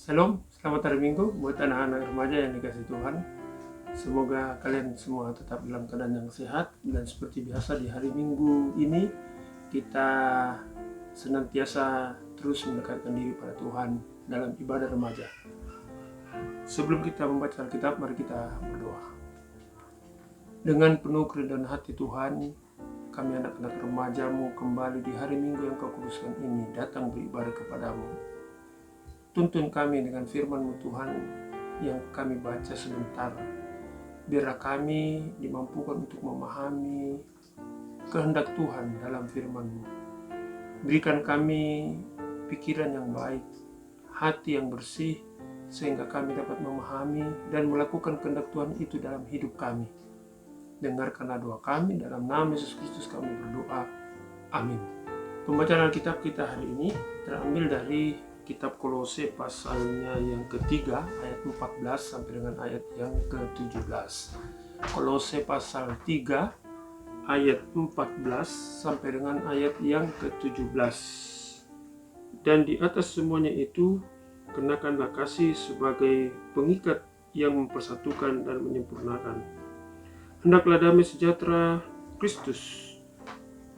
Shalom, selamat hari Minggu buat anak-anak remaja yang dikasih Tuhan. Semoga kalian semua tetap dalam keadaan yang sehat. Dan seperti biasa di hari Minggu ini kita senantiasa terus mendekatkan diri pada Tuhan dalam ibadah remaja. Sebelum kita membaca Alkitab, mari kita berdoa. Dengan penuh kerendahan hati Tuhan, kami anak-anak remajamu kembali di hari Minggu yang kau kuduskan ini datang beribadah kepadamu. Tuntun kami dengan firman-Mu Tuhan yang kami baca sebentar. Biarlah kami dimampukan untuk memahami kehendak Tuhan dalam firman-Mu. Berikan kami pikiran yang baik, hati yang bersih, sehingga kami dapat memahami dan melakukan kehendak Tuhan itu dalam hidup kami. Dengarkanlah doa kami, dalam nama Yesus Kristus kami berdoa. Amin. Pembacaan Alkitab kita hari ini terambil dari Kitab Kolose pasalnya yang ketiga ayat 14 sampai dengan ayat yang ke-17. Kolose pasal 3 ayat 14 sampai dengan ayat yang ke-17. Dan di atas semuanya itu kenakanlah kasih sebagai pengikat yang mempersatukan dan menyempurnakan. Hendaklah damai sejahtera Kristus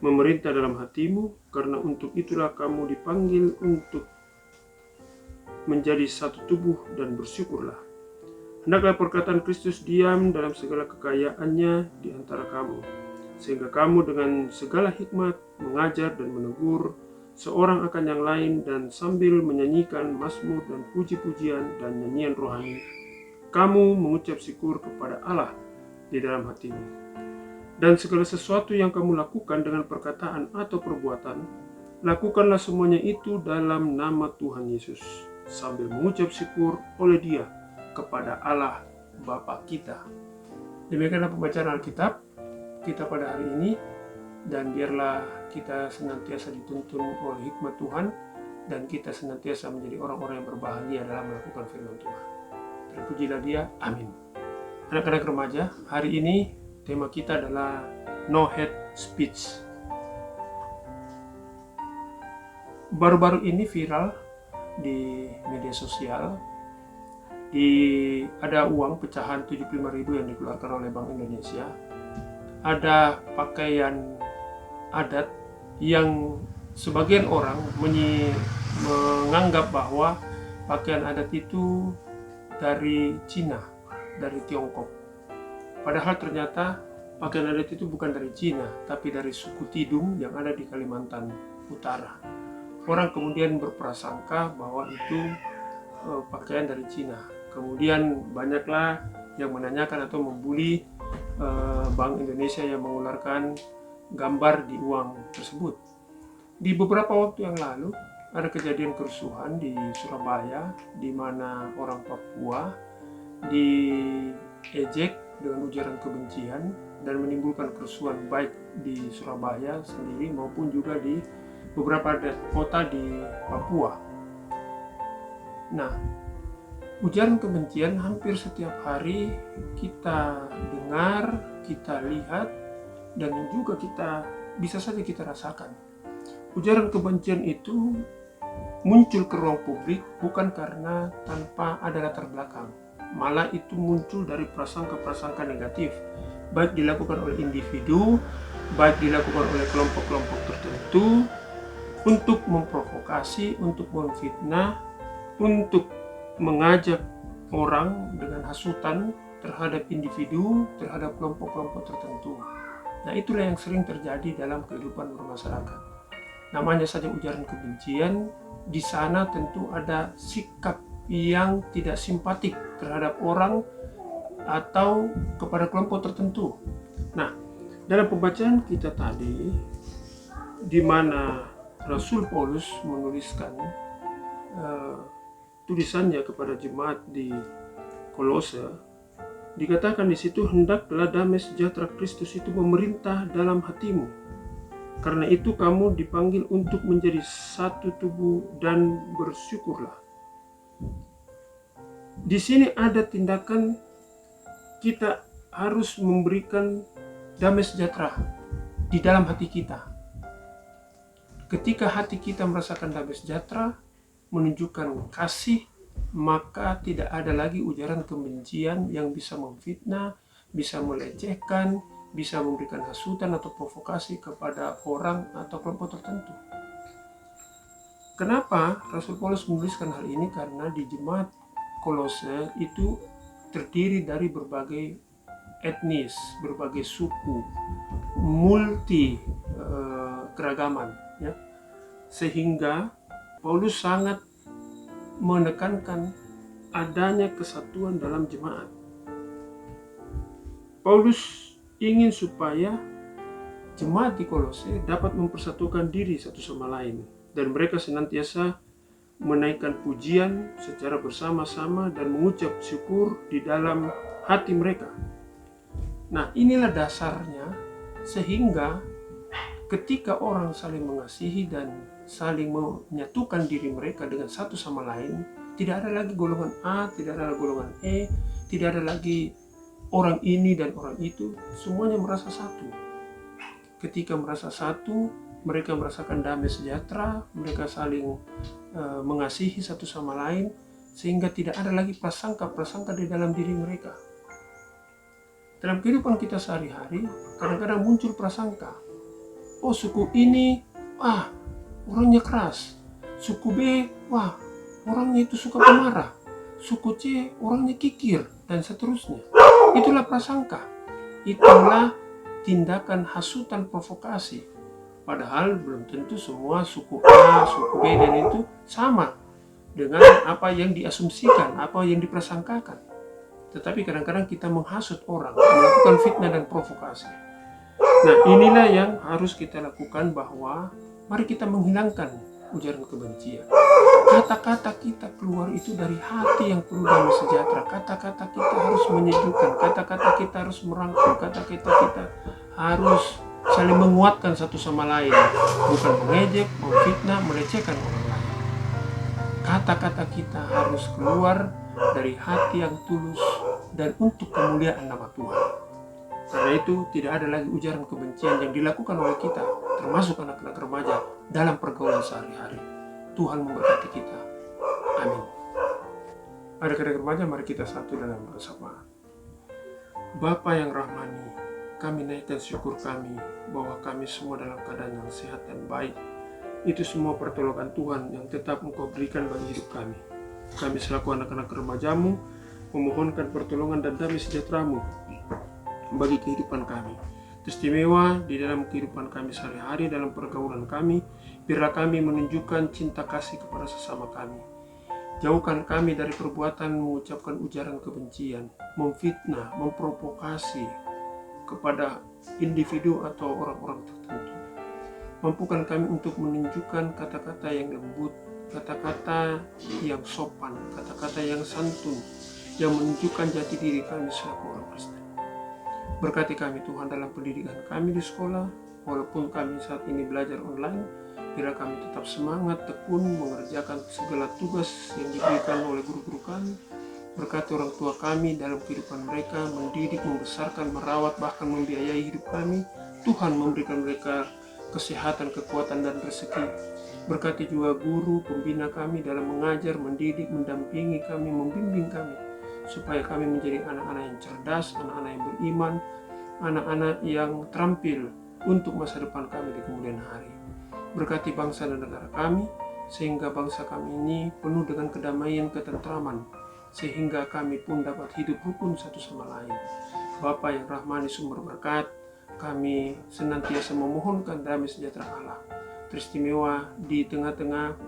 memerintah dalam hatimu, karena untuk itulah kamu dipanggil untuk menjadi satu tubuh dan bersyukurlah. Hendaklah perkataan Kristus diam dalam segala kekayaannya di antara kamu, sehingga kamu dengan segala hikmat mengajar dan menegur seorang akan yang lain, dan sambil menyanyikan mazmur dan puji-pujian dan nyanyian rohani, kamu mengucap syukur kepada Allah di dalam hatimu. Dan segala sesuatu yang kamu lakukan dengan perkataan atau perbuatan, lakukanlah semuanya itu dalam nama Tuhan Yesus, sambil mengucap syukur oleh Dia kepada Allah Bapa kita. Demikianlah pembacaan Alkitab kita pada hari ini, dan biarlah kita senantiasa dituntun oleh hikmat Tuhan, dan kita senantiasa menjadi orang-orang yang berbahagia dalam melakukan firman Tuhan. Terpujilah Dia, amin. Anak-anak remaja, hari ini tema kita adalah No Hate Speech. Baru-baru ini viral di media sosial, ada uang pecahan 75.000 yang dikeluarkan oleh Bank Indonesia. Ada pakaian adat yang sebagian orang menganggap bahwa pakaian adat itu dari Cina, dari Tiongkok. Padahal ternyata pakaian adat itu bukan dari Cina, tapi dari suku Tidung yang ada di Kalimantan Utara. Orang kemudian berprasangka bahwa itu pakaian dari Cina. Kemudian banyaklah yang menanyakan atau membuli Bank Indonesia yang mengeluarkan gambar di uang tersebut. Di beberapa waktu yang lalu ada kejadian kerusuhan di Surabaya, di mana orang Papua diejek dengan ujaran kebencian dan menimbulkan kerusuhan baik di Surabaya sendiri maupun juga di beberapa kota di Papua. Nah, ujaran kebencian hampir setiap hari kita dengar, kita lihat, dan juga bisa saja kita rasakan. Ujaran kebencian itu muncul ke ruang publik bukan karena tanpa ada latar belakang. Malah itu muncul dari prasangka-prasangka negatif, baik dilakukan oleh individu, baik dilakukan oleh kelompok-kelompok tertentu, untuk memprovokasi, untuk memfitnah, untuk mengajak orang dengan hasutan terhadap individu, terhadap kelompok-kelompok tertentu. Nah, itulah yang sering terjadi dalam kehidupan bermasyarakat. Namanya saja ujaran kebencian, di sana tentu ada sikap yang tidak simpatik terhadap orang atau kepada kelompok tertentu. Nah, dalam pembacaan kita tadi, di mana Rasul Paulus menuliskan tulisannya kepada jemaat di Kolose, dikatakan di situ, hendaklah damai sejahtera Kristus itu memerintah dalam hatimu. Karena itu kamu dipanggil untuk menjadi satu tubuh dan bersyukurlah. Di sini ada tindakan kita harus memberikan damai sejahtera di dalam hati kita. Ketika hati kita merasakan damai sejahtera, menunjukkan kasih, maka tidak ada lagi ujaran kebencian yang bisa memfitnah, bisa melecehkan, bisa memberikan hasutan atau provokasi kepada orang atau kelompok tertentu. Kenapa Rasul Paulus menuliskan hal ini? Karena di jemaat Kolose itu terdiri dari berbagai etnis, berbagai suku, multi keragaman, ya. Sehingga Paulus sangat menekankan adanya kesatuan dalam jemaat. Paulus ingin supaya jemaat di Kolose dapat mempersatukan diri satu sama lain, dan mereka senantiasa menaikkan pujian secara bersama-sama dan mengucap syukur di dalam hati mereka. Nah, inilah dasarnya, sehingga ketika orang saling mengasihi dan saling menyatukan diri mereka dengan satu sama lain, tidak ada lagi golongan A, tidak ada lagi golongan E, tidak ada lagi orang ini dan orang itu, semuanya merasa satu. Ketika merasa satu, mereka merasakan damai sejahtera, mereka saling mengasihi satu sama lain, sehingga tidak ada lagi prasangka-prasangka di dalam diri mereka. Dalam kehidupan kita sehari-hari, kadang-kadang muncul prasangka. Oh, suku ini, orangnya keras. Suku B, orangnya itu suka pemarah. Suku C, orangnya kikir, dan seterusnya. Itulah prasangka. Itulah tindakan hasutan provokasi. Padahal belum tentu semua suku A, suku B, dan itu sama dengan apa yang diasumsikan, apa yang diprasangkakan. Tetapi kadang-kadang kita menghasut orang, melakukan fitnah dan provokasi. Nah, inilah yang harus kita lakukan, bahwa mari kita menghilangkan ujaran kebencian. Kata-kata kita keluar itu dari hati yang penuh damai sejahtera. Kata-kata kita harus menyejukkan, kata-kata kita harus merangkul, kata-kata kita harus saling menguatkan satu sama lain, bukan mengejek, memfitnah, melecehkan orang lain. Kata-kata kita harus keluar dari hati yang tulus dan untuk kemuliaan nama Tuhan. Karena itu tidak ada lagi ujaran kebencian yang dilakukan oleh kita, termasuk anak-anak remaja, dalam pergaulan sehari-hari. Tuhan memberkati kita. Amin. Adik-adik remaja, mari kita satu dalam bersama. Bapa yang rahmani, kami naikkan syukur kami bahwa kami semua dalam keadaan yang sehat dan baik. Itu semua pertolongan Tuhan yang tetap Engkau berikan bagi hidup kami. Kami selaku anak-anak remaja-Mu memohonkan pertolongan dan damai sejahtera-Mu bagi kehidupan kami. Istimewa di dalam kehidupan kami sehari-hari, dalam pergaulan kami, biarlah kami menunjukkan cinta kasih kepada sesama kami. Jauhkan kami dari perbuatan mengucapkan ujaran kebencian, memfitnah, memprovokasi kepada individu atau orang-orang tertentu. Mampukan kami untuk menunjukkan kata-kata yang lembut, kata-kata yang sopan, kata-kata yang santun, yang menunjukkan jati diri kami selaku orang Kristen. Berkati kami Tuhan dalam pendidikan kami di sekolah, walaupun kami saat ini belajar online, biarlah kami tetap semangat, tekun, mengerjakan segala tugas yang diberikan oleh guru-guru kami. Berkati orang tua kami dalam kehidupan mereka, mendidik, membesarkan, merawat, bahkan membiayai hidup kami. Tuhan memberikan mereka kesehatan, kekuatan, dan rezeki. Berkati juga guru, pembina kami dalam mengajar, mendidik, mendampingi kami, membimbing kami, supaya kami menjadi anak-anak yang cerdas, anak-anak yang beriman, anak-anak yang terampil untuk masa depan kami di kemudian hari. Berkati bangsa dan negara kami, sehingga bangsa kami ini penuh dengan kedamaian, ketentraman, sehingga kami pun dapat hidup rukun satu sama lain. Bapa yang rahmani sumber berkat, kami senantiasa memohonkan damai sejahtera Allah teristimewa di tengah-tengah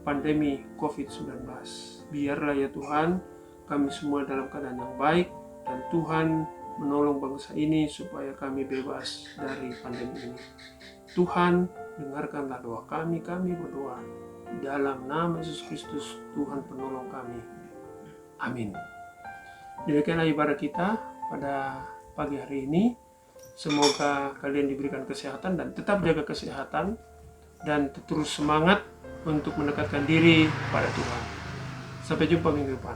pandemi COVID-19. Biarlah ya Tuhan, kami semua dalam keadaan yang baik, dan Tuhan menolong bangsa ini supaya kami bebas dari pandemi ini. Tuhan, dengarkanlah doa kami berdoa dalam nama Yesus Kristus, Tuhan penolong kami. Amin. Demikianlah ibadah kita pada pagi hari ini. Semoga kalian diberikan kesehatan dan tetap jaga kesehatan, dan terus semangat untuk mendekatkan diri pada Tuhan. Sampai jumpa minggu depan.